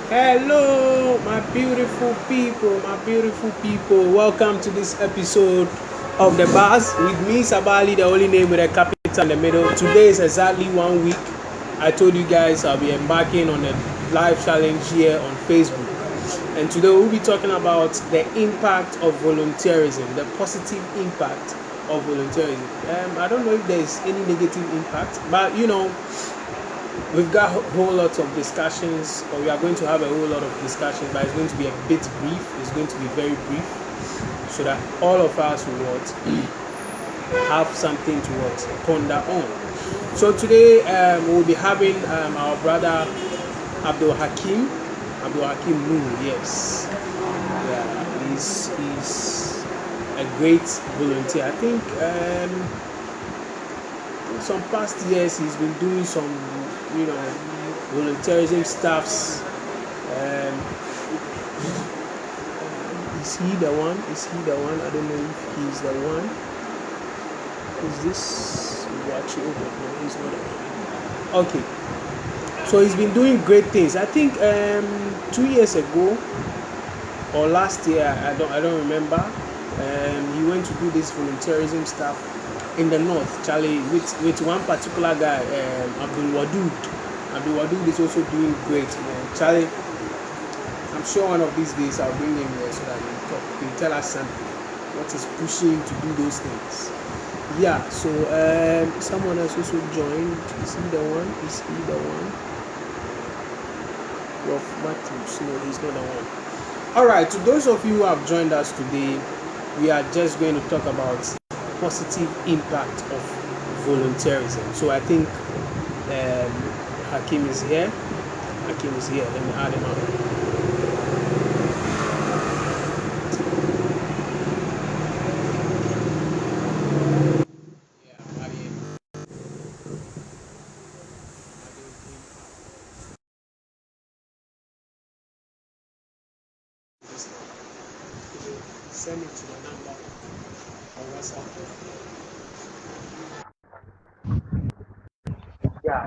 Hello, my beautiful people, my beautiful people. Welcome to this episode of The Buzz with me, Sabali, the only name with a capital in the middle. Today is exactly 1 week. I told you guys I'll be embarking on a live challenge here on Facebook. And today we'll be talking about the impact of volunteerism, the positive impact of volunteerism. I don't know if there's any negative impact, but we've got a whole lot of discussions, or we are going to have a whole lot of discussions, but it's going to be a bit brief. It's going to be very brief, so that all of us will have something to ponder on. So today we'll be having our brother Abdul Hakim, Noor. Yes, yeah, he's a great volunteer. I think in some past years he's been doing some volunteerism stuffs. um, is he the one? I don't know if he's the one. Is this watch over? No, he's not the one. Okay, so he's been doing great things. I think 2 years ago or last year, I don't remember. He went to do this volunteerism stuff in the north, Charlie, with one particular guy, Abdul Wadud. Abdul Wadud is also doing great, man. Charlie, I'm sure one of these days I'll bring him here so that he'll tell us something. What is pushing to do those things? Yeah. So someone else also joined. Is he the one? Rough Matthews. No, he's not the one. All right. To those of you who have joined us today, we are just going to talk about positive impact of volunteerism. So I think Hakim is here. Let me add him on. Yeah, add him. Send it to the number on WhatsApp. Yeah.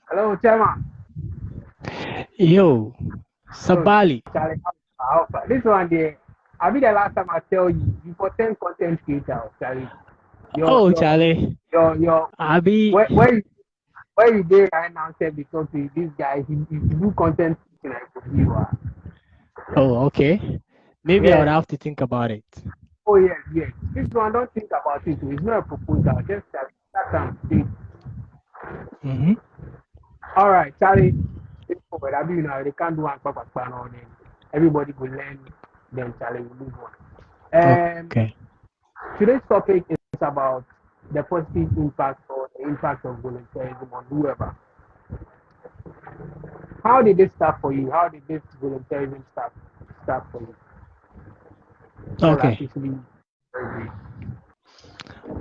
Hello, Chairman. Yo, Oh, Sabali. Charlie, this one there. I be the last time I tell you, you for 10 content creator, Charlie. Your Oh, your Charlie. your Abi. where you there right now said because this guy he do content like you are. Oh, okay. Maybe I would Yeah. have to think about it. Oh yes. This one don't think about it. It's not a proposal. Just start and think. Mm-hmm. All right, Charlie. Forward. I mean, they can't do one on it. Everybody will learn. Then Charlie will move on. Okay. Today's topic is about the positive impact or the impact of volunteerism on whoever. How did this start for you? How did this volunteerism start for you? All right, Okay. officially very brief.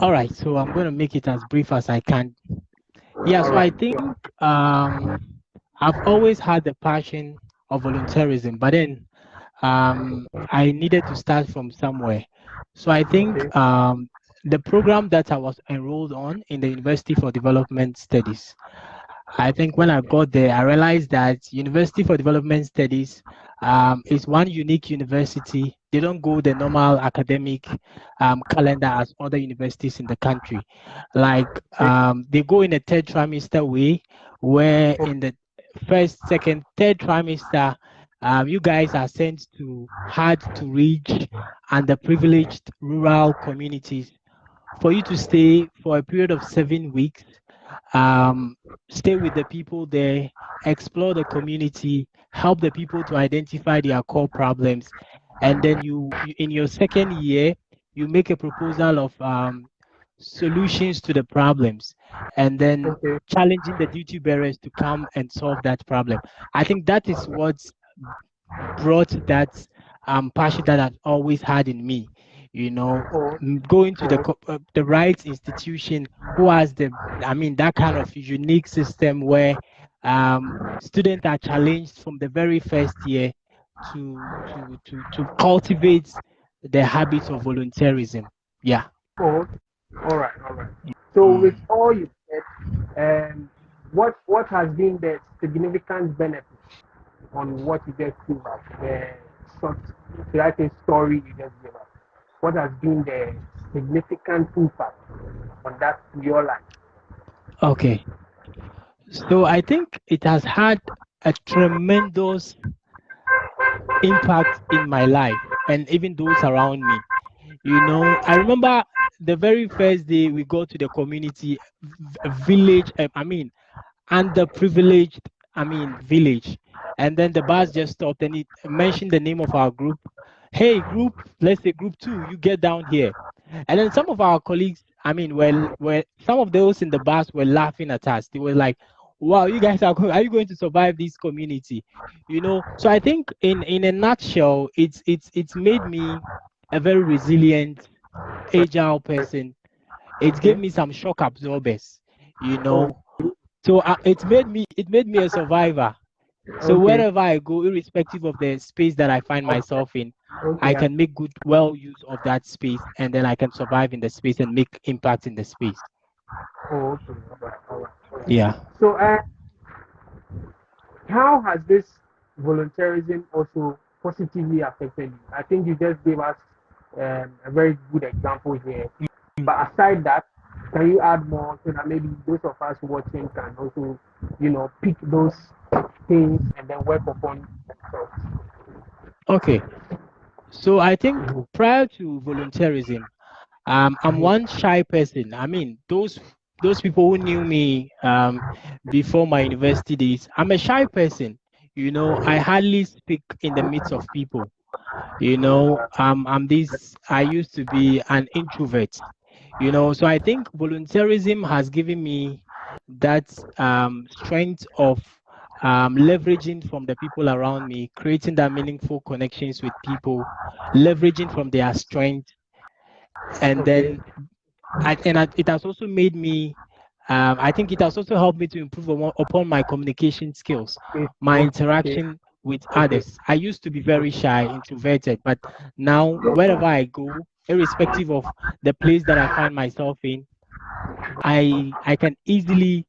All right. So I'm going to make it as brief as I can. Yeah. All So I right, think sure. I've always had the passion of volunteerism, but then I needed to start from somewhere. So I think Okay. the program that I was enrolled on in the University for Development Studies, I think when I got there, I realized that University for Development Studies is one unique university. They don't go the normal academic calendar as other universities in the country. Like Okay. they go in a third trimester way, where Okay. in the first, second, third trimester, you guys are sent to hard to reach underprivileged rural communities for you to stay for a period of 7 weeks, um, stay with the people there, explore the community, help the people to identify their core problems, and then in your second year, you make a proposal of solutions to the problems, and then Okay. challenging the duty bearers to come and solve that problem. I think that is what's brought that passion that I've always had in me. Oh, Going to oh, the right institution who has that kind of unique system where students are challenged from the very first year to cultivate the habits of volunteerism. Yeah. oh. All right. So with Mm. all you said, what has been the significant benefit? on what you just gave us, the short, should I say, story you just gave us? What has been the significant impact on that in your life? Okay. So I think it has had a tremendous impact in my life and even those around me. I remember the very first day we go to the community village, underprivileged, village. And then the bus just stopped and it mentioned the name of our group. Hey, group, let's say group two, you get down here. And then some of our colleagues, some of those in the bus were laughing at us. They were like, wow, you guys are you going to survive this community? So I think in a nutshell, it's made me a very resilient, agile person. It gave Okay. me some shock absorbers, you Oh, know. So it made me a survivor. So okay. wherever I go, irrespective of the space that I find myself in, I Okay. can make well use of that space, and then I can survive in the space and make impact in the space. Oh, okay. All right. All right. Yeah. So, how has this volunteerism also positively affected you? I think you just gave us a very good example here. But aside that, can you add more so that maybe those of us watching can also, pick those things and then work upon themselves? Okay. So I think prior to volunteerism, I'm one shy person. I mean, those people who knew me before my university days, I'm a shy person. I hardly speak in the midst of people. I used to be an introvert. So I think volunteerism has given me that strength of leveraging from the people around me, creating that meaningful connections with people, leveraging from their strength, and Okay. then it has also made me. I think it has also helped me to improve upon my communication skills, Okay. my Okay. interaction with Okay. others. I used to be very shy, introverted, but now wherever I go, irrespective of the place that I find myself in, I can easily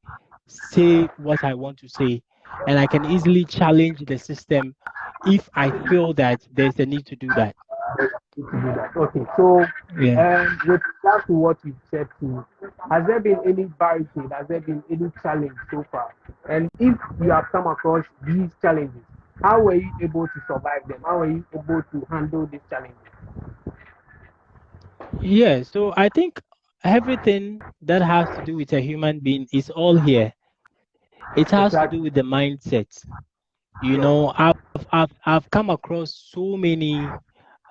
say what I want to say, and I can easily challenge the system if I feel that there's a need to do that. To do that. Okay. So, Yeah. with regard to what you said too, has there been any barricade? Has there been any challenge so far? And if you have come across these challenges, how were you able to survive them? How were you able to handle these challenges? Yeah, so I think everything that has to do with a human being is all here. It has to do Exactly. with the mindset. Sure. I've come across so many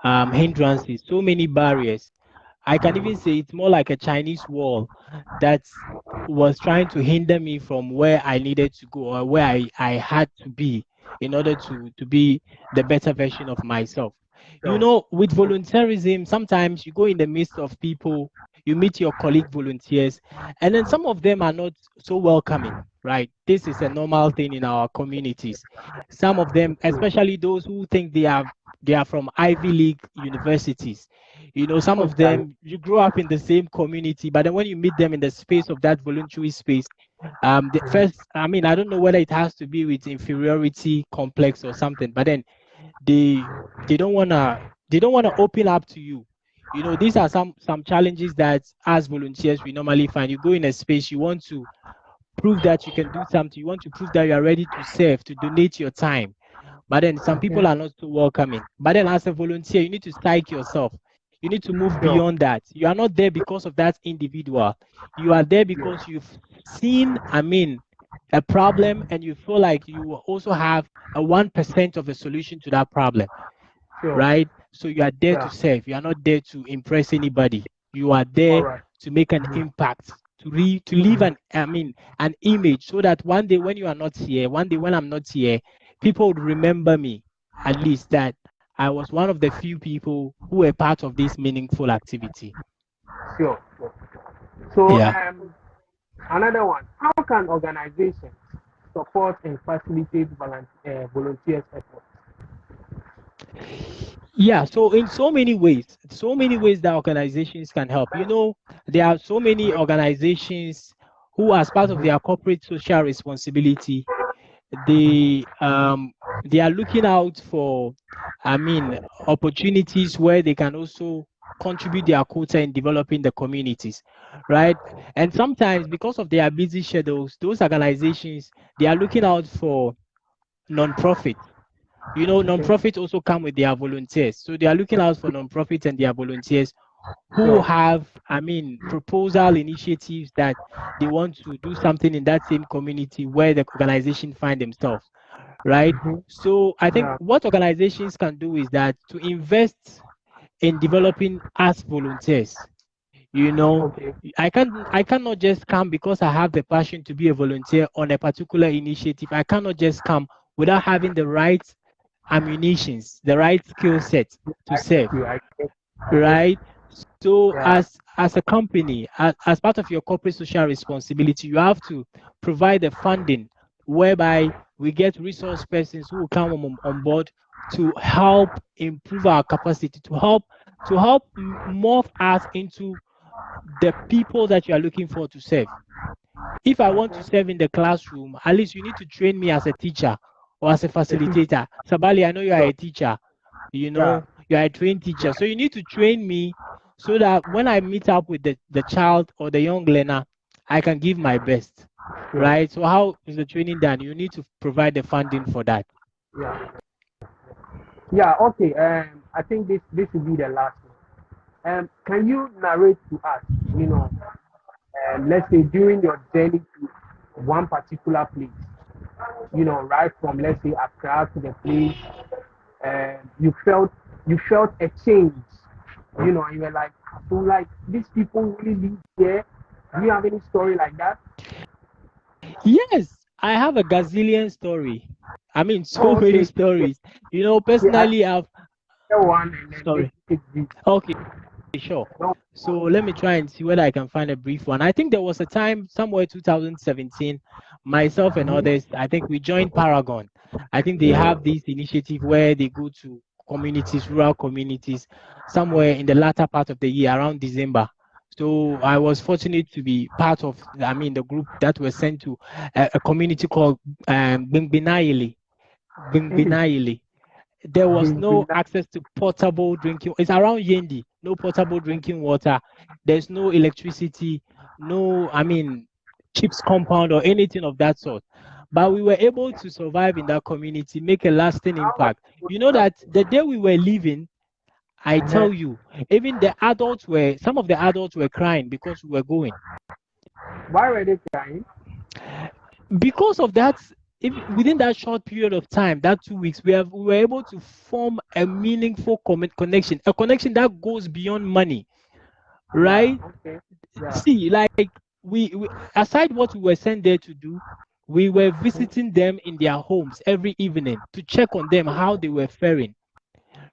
hindrances, so many barriers. I can even say it's more like a Chinese wall that was trying to hinder me from where I needed to go or where I had to be in order to be the better version of myself. Sure. With volunteerism, sometimes you go in the midst of people, you meet your colleague volunteers, and then some of them are not so welcoming, right? This is a normal thing in our communities. Some of them, True. especially those who think they are from Ivy League universities, some of Exactly. them, you grow up in the same community, but then when you meet them in the space of that voluntary space, the first, I don't know whether it has to be with inferiority complex or something, but then they they don't wanna they don't wanna open up to you. These are some challenges that as volunteers we normally find. You go in a space, you want to prove that you can do something, you want to prove that you are ready to serve, to donate your time. But then some Okay. people are not so welcoming. But then as a volunteer, you need to psych yourself. You need to move Sure. beyond that. You are not there because of that individual. You are there Yeah. because you've seen, a problem, and you feel like you also have a 1% of the solution to that problem, Sure. right? So you are there to Yeah. serve. You are not there to impress anybody. You are All there right. to make an Mhm. impact, to leave an image, so that one day when you are not here, one day when I'm not here, people would remember me, at least that I was one of the few people who were part of this meaningful activity. Sure. Sure. So, Yeah. another one. How can organizations support and facilitate volunteers' efforts? Yeah, so in so many ways that organizations can help. There are so many organizations who, as part of their corporate social responsibility, they um they are looking out for, I mean, opportunities where they can also contribute their quota in developing the communities, right? And sometimes because of their busy schedules, those organizations, they are looking out for non-profit. You know, Okay. non-profits also come with their volunteers. So they are looking out for non-profits and their volunteers who Sure. have, I mean, proposal initiatives that they want to do something in that same community where the organization find themselves, right? Mm-hmm. So I think Yeah. what organizations can do is that to invest in developing as volunteers. You know, Okay. I cannot just come because I have the passion to be a volunteer on a particular initiative. I cannot just come without having the right ammunitions, the right skill set to I get serve, you. I get right? So yeah. as a company, as part of your corporate social responsibility, you have to provide the funding whereby we get resource persons who will come on board to help improve our capacity, to help morph us into the people that you are looking for to serve. If I want to Okay. serve in the classroom, at least you need to train me as a teacher or as a The teacher. facilitator. Sabali, I know you are Sure. a teacher, Yeah. you are a trained teacher. Yeah. So you need to train me so that when I meet up with the child or the young learner, I can give my best. Sure. Right? So how is the training done? You need to provide the funding for that. Yeah. Yeah. Okay. I think this will be the last one. Can you narrate to us? You know, let's say during your journey to one particular place. You know, right from let's say Accra to the place, you felt a change. You know, and you were like, so like these people really live here. Do you have any story like that? Yes, I have a gazillion story. I mean, so Oh, many okay. Yeah, stories. yeah, I Personally, I've tell one and then make sorry. it brief. Okay, sure. Don't So let me try and see whether I can find a brief one. I think there was a time somewhere 2017, myself and Mhm. others, I think we joined Paragon. I think they have this initiative where they go to communities, rural communities, somewhere in the latter part of the year, around December. So I was fortunate to be part of, I mean, the group that was sent to a community called Bingbinaili. Bingbinaili. There was Been no access to potable drinking. It's around Yendi, no potable drinking water. There's no electricity, no, I mean, chips compound or anything of that sort. But we were able to survive in that community, make a lasting how was impact. it You know like? that the day we were leaving, I Uh-huh. tell you, even some of the adults were crying because we were going. Why were they crying? Because of that, if within that short period of time, that 2 weeks, we were able to form a meaningful connection, a connection that goes beyond money, right? Wow. Okay. Yeah. See, like we aside what we were sent there to do, we were visiting them in their homes every evening to check on them how they were faring,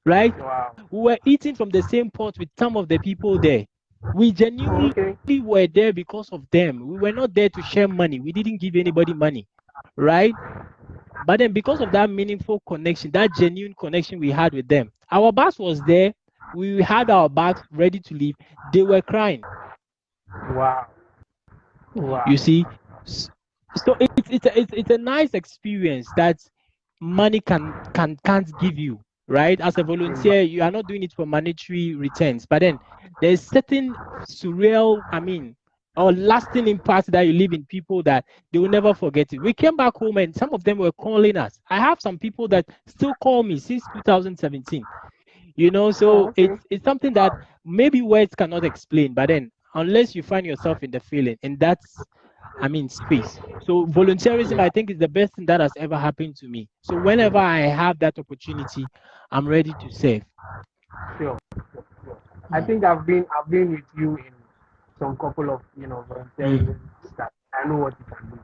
right? Wow. We were eating from the same pot with some of the people there. We Oh, genuinely okay. were there because of them. We were not there to share money. We didn't give anybody money, right? But then because of that meaningful connection, that genuine connection we had with them, our bus was there. We had our bags ready to leave. They were crying. Wow. Wow. You see, S- so it's a nice experience that money can't give you. Right? As a volunteer, you are not doing it for monetary returns, but then there's certain surreal, I mean, or lasting impact that you leave in people that they will never forget it. We came back home and some of them were calling us. I have some people that still call me since 2017. Oh, So okay. it's something that maybe words cannot explain, but then unless you find yourself in the feeling, and that's, I mean, space. So volunteerism, Yeah. I think, is the best thing that has ever happened to me. So whenever I have that opportunity, I'm ready to serve. Sure. I Mm, think I've been with you in some couple of mm, volunteering stuff. I know what you can do.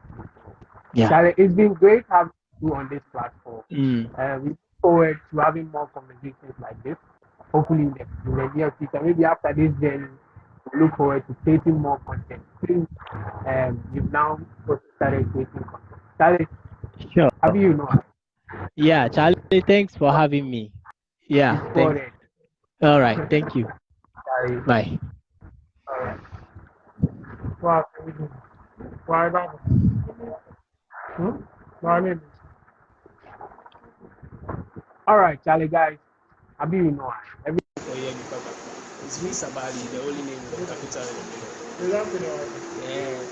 yeah. Charlie, it's been great having you on this platform. Mm, We look forward to having more conversations like this. Hopefully in the near future, maybe after this journey, we look forward to creating more content. Since you've now started creating content. Charlie, sure. have you know? Yeah, Charlie, thanks for having me. It's Yeah, thanks. for All right. Thank you. Charlie. Bye. All right. Wow. Why not? Hmm? Why not? All right, Charlie, guys. I be you know every for here because it's me Sabali, the only name with the capital in the middle. Yeah.